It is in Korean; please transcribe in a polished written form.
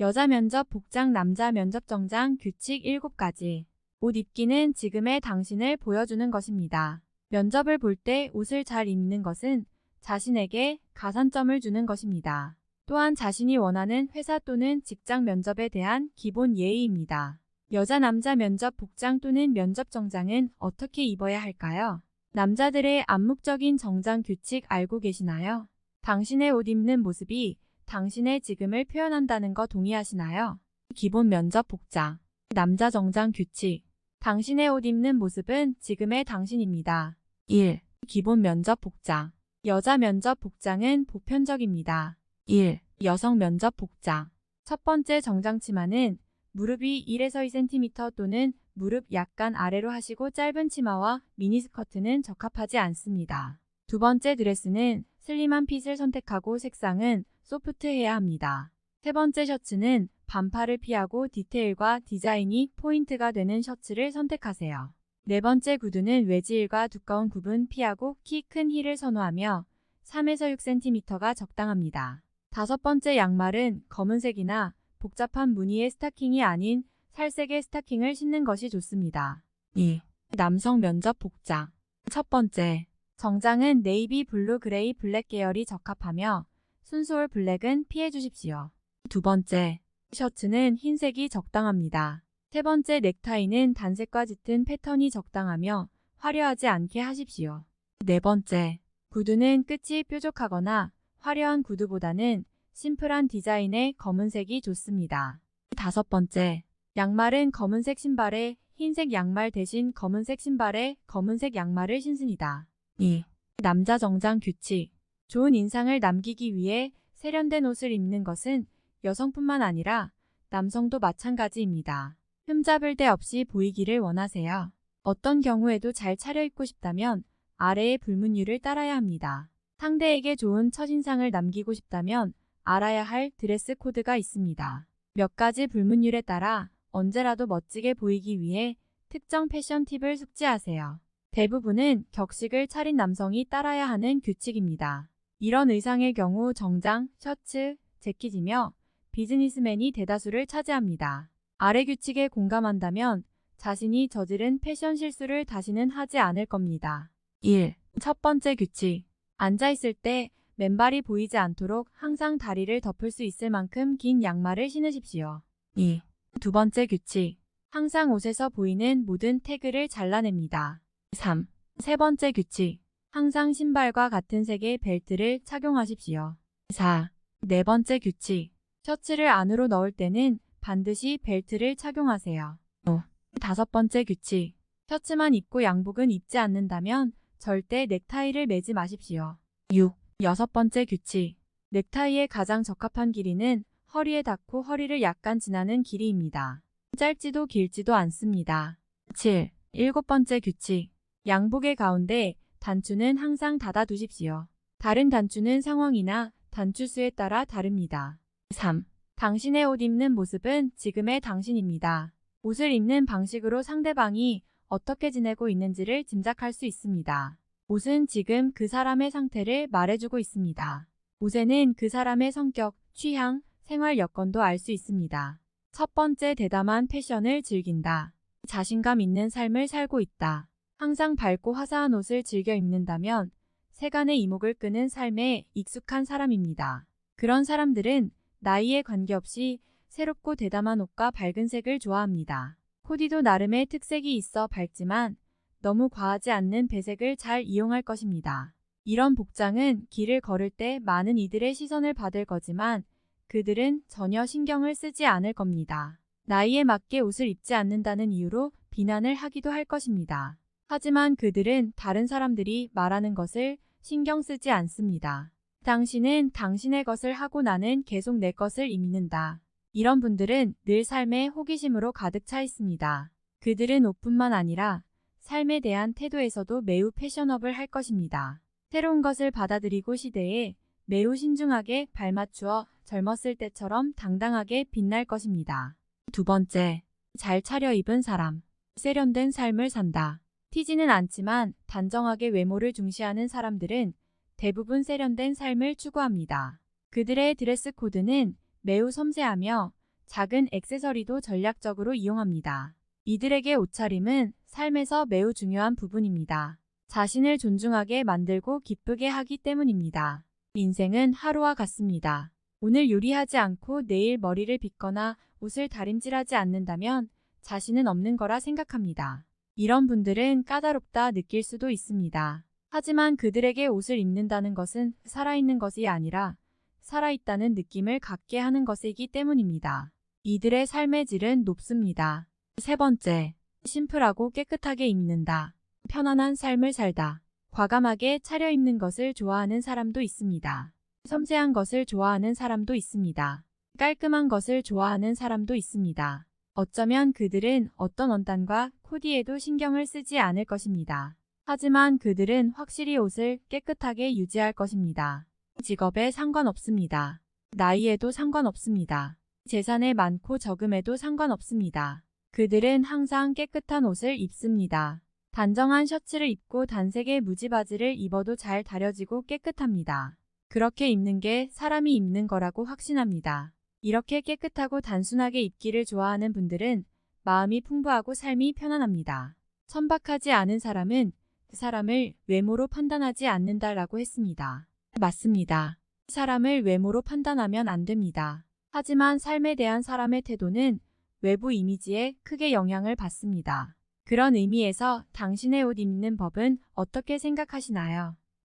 여자 면접 복장, 남자 면접 정장 규칙 7가지. 옷 입기는 지금의 당신을 보여주는 것입니다. 면접을 볼 때 옷을 잘 입는 것은 자신에게 가산점을 주는 것입니다. 또한 자신이 원하는 회사 또는 직장 면접에 대한 기본 예의입니다. 여자 남자 면접 복장 또는 면접 정장은 어떻게 입어야 할까요? 남자들의 암묵적인 정장 규칙 알고 계시나요? 당신의 옷 입는 모습이 당신의 지금을 표현한다는 거 동의하시나요? 기본 면접 복장. 남자 정장 규칙. 당신의 옷 입는 모습은 지금의 당신입니다. 1. 기본 면접 복장. 여자 면접 복장은 보편적입니다. 1. 여성 면접 복장. 첫 번째 정장 치마는 무릎이 1에서 2cm 또는 무릎 약간 아래로 하시고 짧은 치마와 미니스커트는 적합하지 않습니다. 두 번째 드레스는 슬림한 핏을 선택하고 색상은 소프트해야 합니다. 세 번째 셔츠는 반팔을 피하고 디테일과 디자인이 포인트가 되는 셔츠를 선택하세요. 네 번째 구두는 외지일과 두꺼운 굽은 피하고 키 큰 힐을 선호하며 3에서 6cm가 적당합니다. 다섯 번째 양말은 검은색이나 복잡한 무늬의 스타킹이 아닌 살색의 스타킹을 신는 것이 좋습니다. 2. 남성 면접 복장. 첫 번째, 정장은 네이비 블루 그레이 블랙 계열이 적합하며 순수올 블랙은 피해 주십시오. 두 번째, 셔츠는 흰색이 적당합니다. 세 번째, 넥타이는 단색과 짙은 패턴이 적당하며 화려하지 않게 하십시오. 네 번째, 구두는 끝이 뾰족하거나 화려한 구두보다는 심플한 디자인의 검은색이 좋습니다. 다섯 번째, 양말은 검은색 신발에 흰색 양말 대신 검은색 신발에 검은색 양말을 신습니다. 2. 남자 정장 규칙. 좋은 인상을 남기기 위해 세련된 옷을 입는 것은 여성뿐만 아니라 남성도 마찬가지입니다. 흠잡을 데 없이 보이기를 원하세요. 어떤 경우에도 잘 차려입고 싶다면 아래의 불문율을 따라야 합니다. 상대에게 좋은 첫인상을 남기고 싶다면 알아야 할 드레스 코드가 있습니다. 몇 가지 불문율에 따라 언제라도 멋지게 보이기 위해 특정 패션 팁을 숙지하세요. 대부분은 격식을 차린 남성이 따라야 하는 규칙입니다. 이런 의상의 경우 정장, 셔츠, 재킷이며 비즈니스맨이 대다수를 차지합니다. 아래 규칙에 공감한다면 자신이 저지른 패션 실수를 다시는 하지 않을 겁니다. 1. 첫 번째 규칙. 앉아있을 때 맨발이 보이지 않도록 항상 다리를 덮을 수 있을 만큼 긴 양말을 신으십시오. 2. 두 번째 규칙. 항상 옷에서 보이는 모든 태그를 잘라냅니다. 3. 세 번째 규칙. 항상 신발과 같은 색의 벨트를 착용하십시오. 4. 네 번째 규칙. 셔츠를 안으로 넣을 때는 반드시 벨트를 착용하세요. 5. 다섯 번째 규칙. 셔츠만 입고 양복은 입지 않는다면 절대 넥타이를 매지 마십시오. 6. 여섯 번째 규칙. 넥타이의 가장 적합한 길이는 허리에 닿고 허리를 약간 지나는 길이입니다. 짧지도 길지도 않습니다. 7. 일곱 번째 규칙. 양복의 가운데 단추는 항상 닫아 두십시오. 다른 단추는 상황이나 단추수에 따라 다릅니다. 3. 당신의 옷 입는 모습은 지금의 당신입니다. 옷을 입는 방식으로 상대방이 어떻게 지내고 있는지를 짐작할 수 있습니다. 옷은 지금 그 사람의 상태를 말해주고 있습니다. 옷에는 그 사람의 성격, 취향, 생활 여건도 알 수 있습니다. 첫 번째, 대담한 패션을 즐긴다. 자신감 있는 삶을 살고 있다. 항상 밝고 화사한 옷을 즐겨 입는다면 세간의 이목을 끄는 삶에 익숙한 사람입니다. 그런 사람들은 나이에 관계없이 새롭고 대담한 옷과 밝은 색을 좋아합니다. 코디도 나름의 특색이 있어 밝지만 너무 과하지 않는 배색을 잘 이용할 것입니다. 이런 복장은 길을 걸을 때 많은 이들의 시선을 받을 거지만 그들은 전혀 신경을 쓰지 않을 겁니다. 나이에 맞게 옷을 입지 않는다는 이유로 비난을 하기도 할 것입니다. 하지만 그들은 다른 사람들이 말하는 것을 신경 쓰지 않습니다. 당신은 당신의 것을 하고 나는 계속 내 것을 입는다. 이런 분들은 늘 삶에 호기심으로 가득 차 있습니다. 그들은 옷뿐만 아니라 삶에 대한 태도에서도 매우 패셔너블 할 것입니다. 새로운 것을 받아들이고 시대에 매우 신중하게 발맞추어 젊었을 때처럼 당당하게 빛날 것입니다. 두 번째, 잘 차려입은 사람. 세련된 삶을 산다. 튀지는 않지만 단정하게 외모를 중시하는 사람들은 대부분 세련된 삶을 추구합니다. 그들의 드레스 코드는 매우 섬세하며 작은 액세서리도 전략적으로 이용합니다. 이들에게 옷차림은 삶에서 매우 중요한 부분입니다. 자신을 존중하게 만들고 기쁘게 하기 때문입니다. 인생은 하루와 같습니다. 오늘 요리하지 않고 내일 머리를 빗거나 옷을 다림질하지 않는다면 자신은 없는 거라 생각합니다. 이런 분들은 까다롭다 느낄 수도 있습니다. 하지만 그들에게 옷을 입는다는 것은 살아있는 것이 아니라 살아있다는 느낌을 갖게 하는 것이기 때문입니다. 이들의 삶의 질은 높습니다. 세 번째, 심플하고 깨끗하게 입는다. 편안한 삶을 살다. 과감하게 차려입는 것을 좋아하는 사람도 있습니다. 섬세한 것을 좋아하는 사람도 있습니다. 깔끔한 것을 좋아하는 사람도 있습니다. 어쩌면 그들은 어떤 원단과 코디에도 신경을 쓰지 않을 것입니다. 하지만 그들은 확실히 옷을 깨끗하게 유지할 것입니다. 직업에 상관없습니다. 나이에도 상관없습니다. 재산의 많고 적음에도 상관없습니다. 그들은 항상 깨끗한 옷을 입습니다. 단정한 셔츠를 입고 단색의 무지바지를 입어도 잘 다려지고 깨끗합니다. 그렇게 입는 게 사람이 입는 거라고 확신합니다. 이렇게 깨끗하고 단순하게 입기를 좋아하는 분들은 마음이 풍부하고 삶이 편안합니다. 천박하지 않은 사람은 그 사람을 외모로 판단하지 않는다라고 했습니다. 맞습니다. 사람을 외모로 판단하면 안 됩니다. 하지만 삶에 대한 사람의 태도는 외부 이미지에 크게 영향을 받습니다. 그런 의미에서 당신의 옷 입는 법은 어떻게 생각하시나요?